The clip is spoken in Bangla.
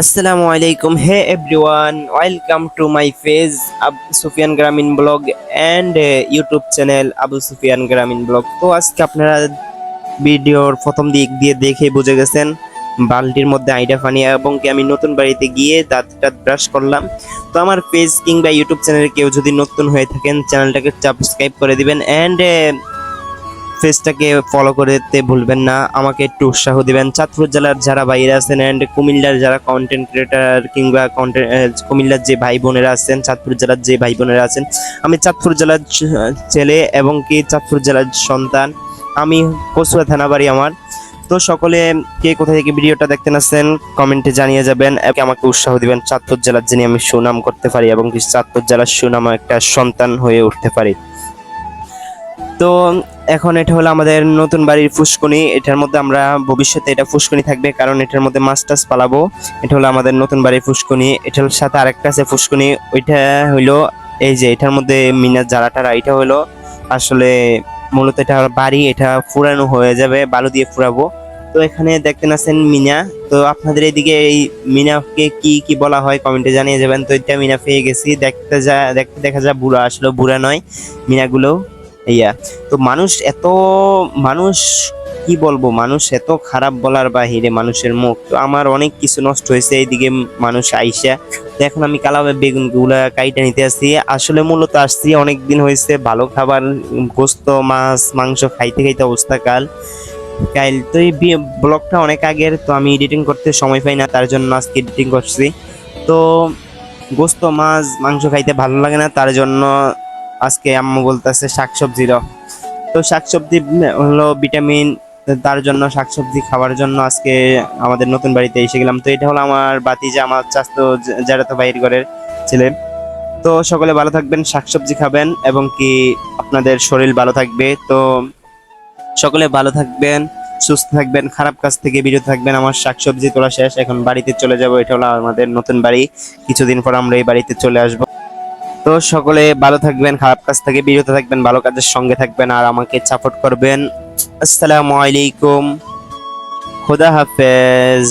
আসসালামু আলাইকুম, hey everyone, welcome to my page Abu Sufiyan Grameen blog and YouTube channel Abu Sufiyan Grameen blog. তো আজকে আপনারা ভিডিওর প্রথম দিক দিয়ে দেখে বুঝে গেছেন বালতির মধ্যে আইডা পানি এবং কি আমি নতুন বাড়িতে গিয়ে দাঁত টাত ব্রাশ করলাম। তো আমার পেজ কিংবা ইউটিউব চ্যানেলে কেউ যদি নতুন হয়ে থাকেন চ্যানেলটাকে সাবস্ক্রাইব করে দিবেন অ্যান্ড পেজটাকে ফলো করতে ভুলবেন না, আমাকে একটু উৎসাহ দিবেন। চাঁদপুর জেলার যারা ভাইরা আছেন এন্ড কুমিল্লার যারা কন্টেন্ট ক্রিয়েটার কিংবা কুমিল্লার যে ভাই বোনেরা আছেন, চাঁদপুর জেলার যে ভাই বোনেরা আছেন, আমি চাঁদপুর জেলার ছেলে এবং কি চাঁদপুর জেলার সন্তান। আমি কচুয়া থানা বাড়ি আমার। তো সকলে কে কোথা থেকে ভিডিওটা দেখতে আসছেন কমেন্টে জানিয়ে যাবেন এবং আমাকে উৎসাহ দিবেন চাঁদপুর জেলার যিনি আমি সুনাম করতে পারি এবং কি চাঁদপুর জেলার সুনাম একটা সন্তান হয়ে উঠতে পারি। তো এখন এটা হলো আমাদের নতুন বাড়ির ফুসকুনি। এটার মধ্যে আমরা ভবিষ্যতে এটা ফুসকুনি থাকবে, কারণ এটার মধ্যে মাছ টাছ পালাবো। এটা হলো আমাদের নতুন বাড়ির ফুসকুনি। এটার সাথে আরেকটা আছে ফুসকুনি, ওইটা হইলো এই যে এটার মধ্যে মিনার জারাটারা। এটা হলো আসলে মূলত এটা বাড়ি, এটা ফুরানো হয়ে যাবে, বালু দিয়ে ফুরাবো। তো এখানে দেখতে আছেন মিনা। তো আপনাদের এদিকে এই মিনাকে কি কি বলা হয় কমেন্টে জানিয়ে যাবেন। তো এটা মিনা পেয়ে গেছি, দেখতে দেখা যায় বুড়া, আসলে বুড়া নয় মিনাগুলো। ইয়া তো মানুষ কি বলবো, মানুষ এত খারাপ বলার বাহিরে মানুষের মুখ। তো আমার অনেক কিছু নষ্ট হয়েছে এইদিকে মানুষ আইসা। তো এখন আমি কালাবে বেগুন গুলা কাইটা নিতে আসছি। আসলে মূলত আসছি অনেক দিন হয়েছে ভালো খাবার, গোস্ত মাছ মাংস খাইতে খাইতে অবস্থা কাল কাইল। তো এই ব্লগটা অনেক আগের, তো আমি এডিটিং করতে সময় পাই না, তার জন্য আজকে এডিটিং করছি। তো গোস্ত মাছ মাংস খাইতে ভালো লাগে না, তার জন্য আজকে আম্মু বলতেছে শাকসবজি দাও। তো শাকসবজি হলো ভিটামিন, তার জন্য শাকসবজি খাওয়ার জন্য আজকে আমাদের নতুন বাড়িতে এসে গেলাম। তো এটা হলো আমার বাতিজা, আমার চাচাতো যারা তো বাইরের ঘরের ছেলে। তো সকলে ভালো থাকবেন, শাকসবজি খাবেন এবং কি আপনাদের শরীর ভালো থাকবে। তো সকলে ভালো থাকবেন, সুস্থ থাকবেন, খারাপ কাজ থেকে বিরত থাকবেন। আমার শাকসবজি তোলা শেষ, এখন বাড়িতে চলে যাব। এটা হলো আমাদের নতুন বাড়ি, কিছুদিন পর আমরা এই বাড়িতে চলে আসবো। তো সকলে ভালো থাকবেন, খারাপ কাজ থেকে বিরত থাকবেন, ভালো কাজের সঙ্গে থাকবেন আর আমাকে সাপোর্ট করবেন। আসসালামু আলাইকুম, খুদা হাফেজ।